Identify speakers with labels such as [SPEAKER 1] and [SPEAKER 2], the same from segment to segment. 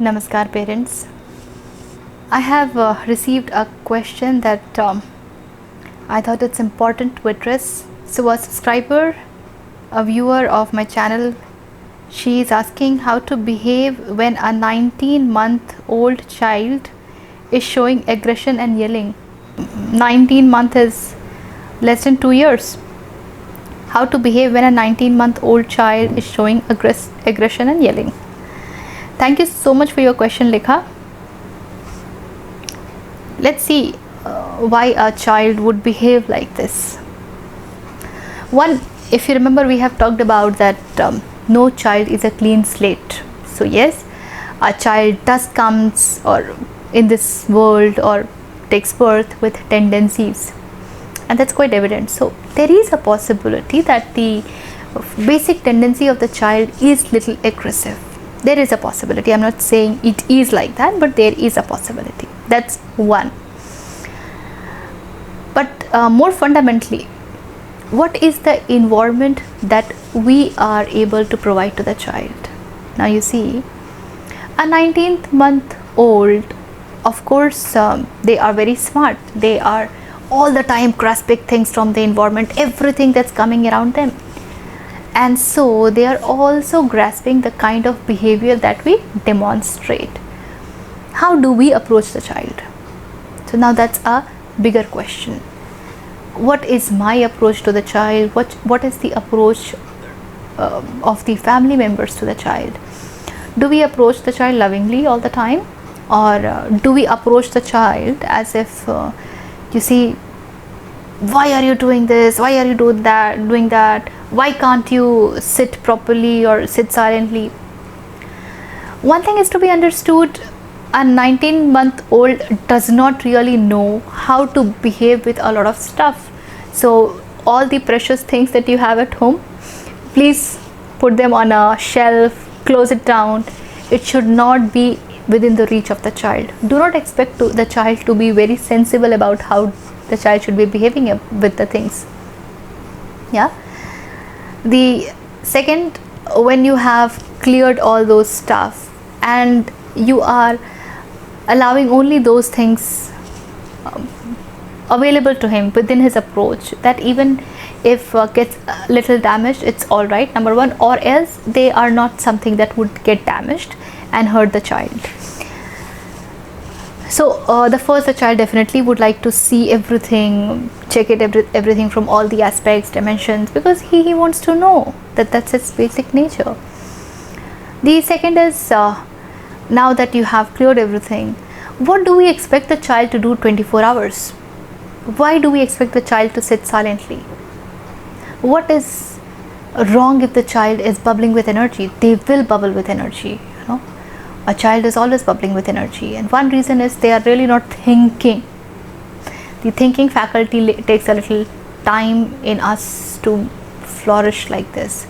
[SPEAKER 1] Namaskar parents. I have received a question that I thought it's important to address. So a subscriber, a viewer of my channel, she is asking how to behave when a 19-month-old child is showing aggression and yelling. 19 months is less than 2 years. How to behave when a 19-month-old child is showing aggression and yelling. Thank you so much for your question, Lekha. Let's see why a child would behave like this. One, if you remember, we have talked about that no child is a clean slate. So yes, a child does comes or in this world or takes birth with tendencies, and that's quite evident. So there is a possibility that the basic tendency of the child is little aggressive. There is a possibility. I'm not saying it is like that, but there is a possibility. That's one. But more fundamentally, what is the environment that we are able to provide to the child? Now you see, a 19th month old, of course, they are very smart. They are all the time grasping things from the environment, everything that's coming around them. And so they are also grasping the kind of behavior that we demonstrate. How do we approach the child? So now that's a bigger question. What is my approach to the child? What is the approach of the family members to the child? Do we approach the child lovingly all the time, or do we approach the child as if you see, why are you doing this? Why are you doing that? Why can't you sit properly or sit silently? One thing is to be understood, a 19-month-old does not really know how to behave with a lot of stuff. So all the precious things that you have at home, please put them on a shelf, close it down. It should not be within the reach of the child. Do not expect the child to be very sensible about how the child should be behaving with the things. Yeah. The second, when you have cleared all those stuff and you are allowing only those things available to him within his approach, that even if gets a little damaged, it's all right, number one, or else they are not something that would get damaged and hurt the child. So the child definitely would like to see everything, check it everything from all the aspects, dimensions, because he wants to know that that's its basic nature. The second is, now that you have cleared everything, what do we expect the child to do 24 hours? Why do we expect the child to sit silently? What is wrong if the child is bubbling with energy? They will bubble with energy, you know. A child is always bubbling with energy, and one reason is they are really not thinking. The thinking faculty takes a little time in us to flourish like this.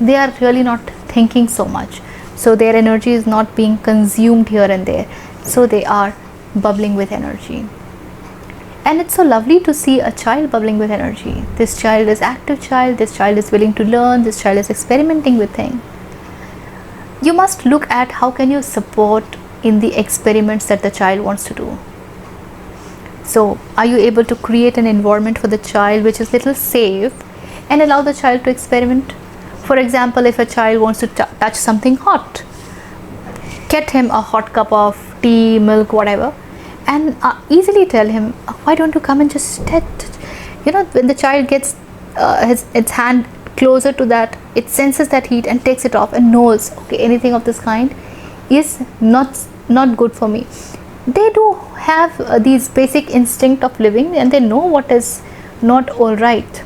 [SPEAKER 1] They are really not thinking so much, so their energy is not being consumed here and there, so they are bubbling with energy. And it's so lovely to see a child bubbling with energy. This child is active child, this child is willing to learn, this child is experimenting with things. You must look at how can you support in the experiments that the child wants to do. So are you able to create an environment for the child which is little safe and allow the child to experiment? For example, if a child wants to touch something hot, get him a hot cup of tea, milk, whatever, and easily tell him, why don't you come and just touch? You know, when the child gets its hand closer to that, it senses that heat and takes it off and knows, okay, anything of this kind is not good for me. They do have these basic instinct of living, and they know what is not all right.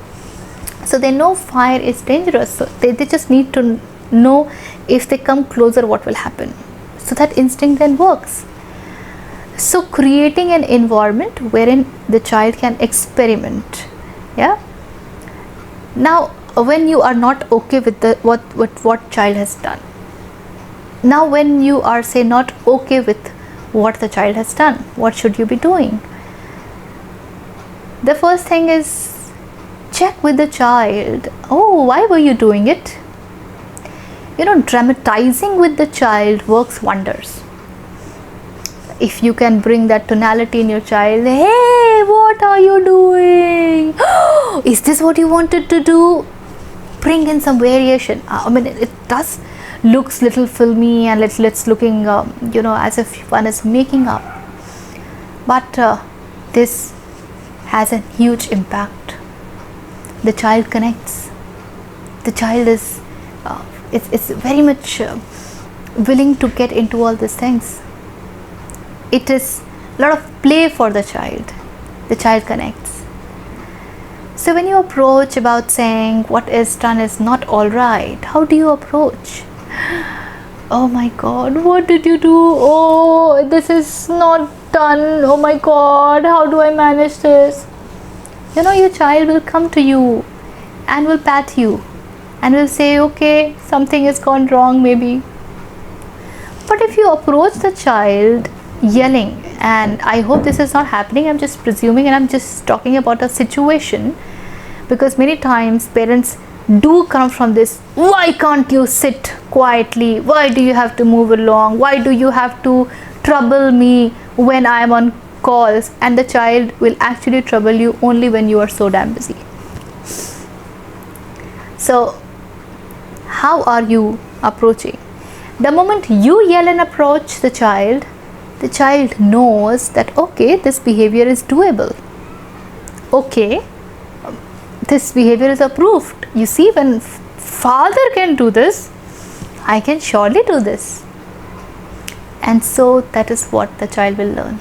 [SPEAKER 1] So they know fire is dangerous. So they just need to know if they come closer what will happen. So that instinct then works. So creating an environment wherein the child can experiment. Yeah. Now when you are not okay with what child has done, now when you are, say, not okay with what the child has done, what should you be doing? The first thing is, check with the child. Oh, why were you doing it? You know, dramatizing with the child works wonders. if you can bring that tonality in your child, hey, what are you doing? Is this what you wanted to do? Bring in some variation. I mean, it does looks little filmy and let's looking as if one is making up, but this has a huge impact. The child connects. The child is it's very much willing to get into all these things. It is a lot of play for the child. The child connects. So when you approach about saying what is done is not all right, how do you approach? Oh my God, what did you do? Oh, this is not done. Oh my God, how do I manage this? Your child will come to you and will pat you and will say, okay, something has gone wrong maybe. But if you approach the child yelling, and I hope this is not happening, I'm just presuming and I'm just talking about a situation, because many times parents do come from this, why can't you sit quietly? Why do you have to move along? Why do you have to trouble me when I'm on calls? And the child will actually trouble you only when you are so damn busy. So how are you approaching? The moment you yell and approach the child knows that, okay, this behavior is doable. Okay, this behavior is approved. You see, when father can do this, I can surely do this. And so that is what the child will learn.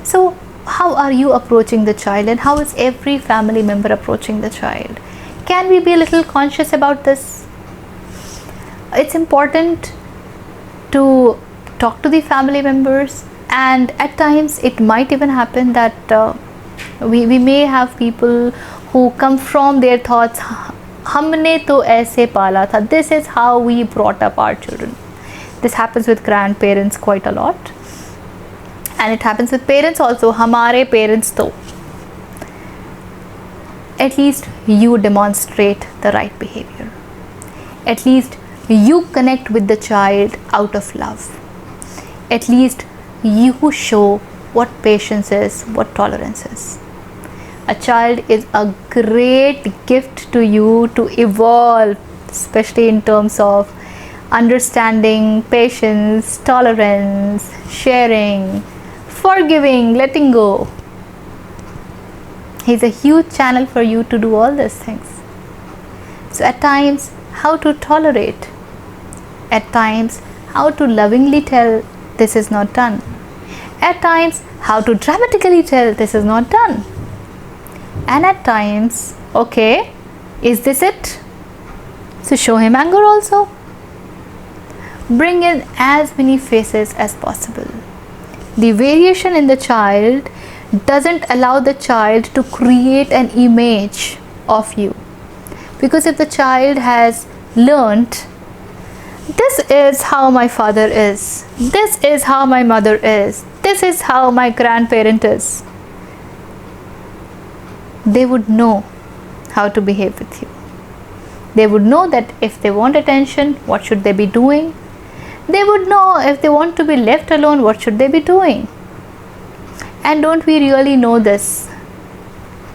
[SPEAKER 1] So how are you approaching the child, and how is every family member approaching the child? Can we be a little conscious about this? It's important to talk to the family members, and at times it might even happen that we may have people who come from their thoughts, humne to aise pala tha, this is how we brought up our children. This happens with grandparents quite a lot, and it happens with parents also, hamare parents to. At least you demonstrate the right behavior. At least you connect with the child out of love. At least you show what patience is, what tolerance is. A child is a great gift to you to evolve, especially in terms of understanding, patience, tolerance, sharing, forgiving, letting go. He's a huge channel for you to do all these things. So at times, how to tolerate. At times, how to lovingly tell this is not done. At times, how to dramatically tell this is not done. And at times, okay, is this it? So show him anger also. Bring in as many faces as possible. The variation in the child doesn't allow the child to create an image of you. Because if the child has learnt, this is how my father is, this is how my mother is, this is how my grandparent is, they would know how to behave with you. They would know that if they want attention, what should they be doing? They would know if they want to be left alone, what should they be doing? And don't we really know this?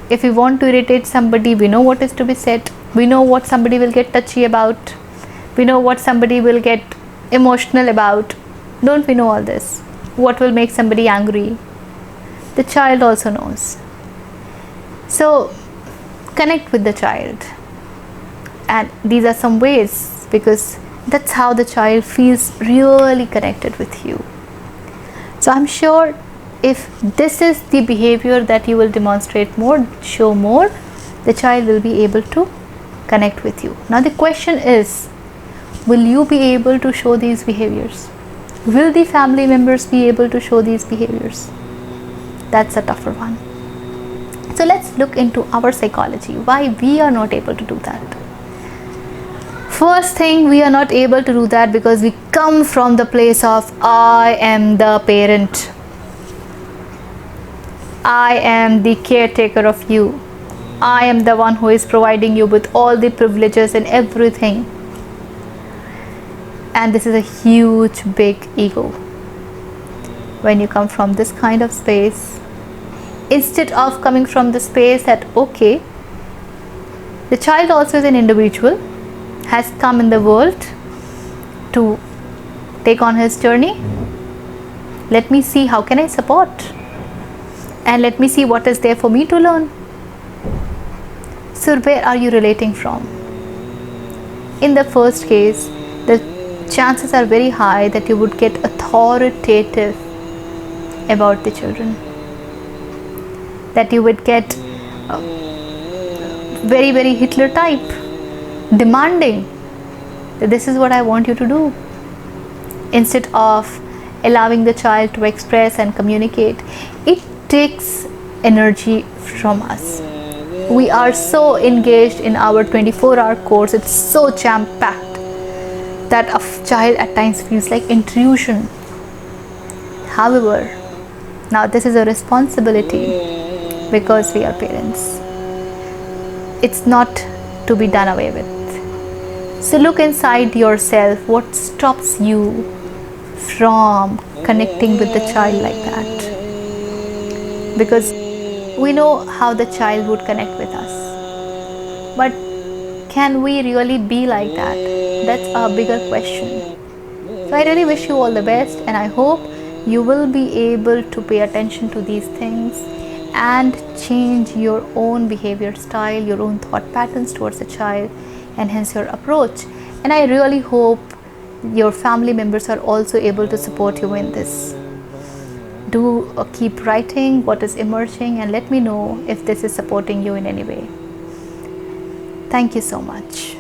[SPEAKER 1] If we want to irritate somebody, we know what is to be said. We know what somebody will get touchy about. We know what somebody will get emotional about. Don't we know all this? What will make somebody angry? The child also knows. So connect with the child. And these are some ways, because that's how the child feels really connected with you. So I'm sure if this is the behavior that you will demonstrate more, show more, the child will be able to connect with you. Now the question is, will you be able to show these behaviors? Will the family members be able to show these behaviors? That's a tougher one. So let's look into our psychology, why we are not able to do that. First thing, we are not able to do that because we come from the place of I am the parent. I am the caretaker of you. I am the one who is providing you with all the privileges and everything. And this is a huge, big ego. when you come from this kind of space, instead of coming from the space that okay, the child also is an individual, has come in the world to take on his journey. Let me see how can I support, and let me see what is there for me to learn. So where are you relating from? In the first case, the chances are very high that you would get authoritative about the children, that you would get very, very Hitler type, demanding that this is what I want you to do, instead of allowing the child to express and communicate. It takes energy from us. We are so engaged in our 24-hour course, it's so jam-packed that a child at times feels like intrusion. However, now this is a responsibility because we are parents. It's not to be done away with. So look inside yourself. What stops you from connecting with the child like that? Because we know how the child would connect with us, but can we really be like that? That's a bigger question. So I really wish you all the best, and I hope you will be able to pay attention to these things and change your own behavior style, your own thought patterns towards the child, and hence your approach. And I really hope your family members are also able to support you in this. Do keep writing what is emerging and let me know if this is supporting you in any way. Thank you so much.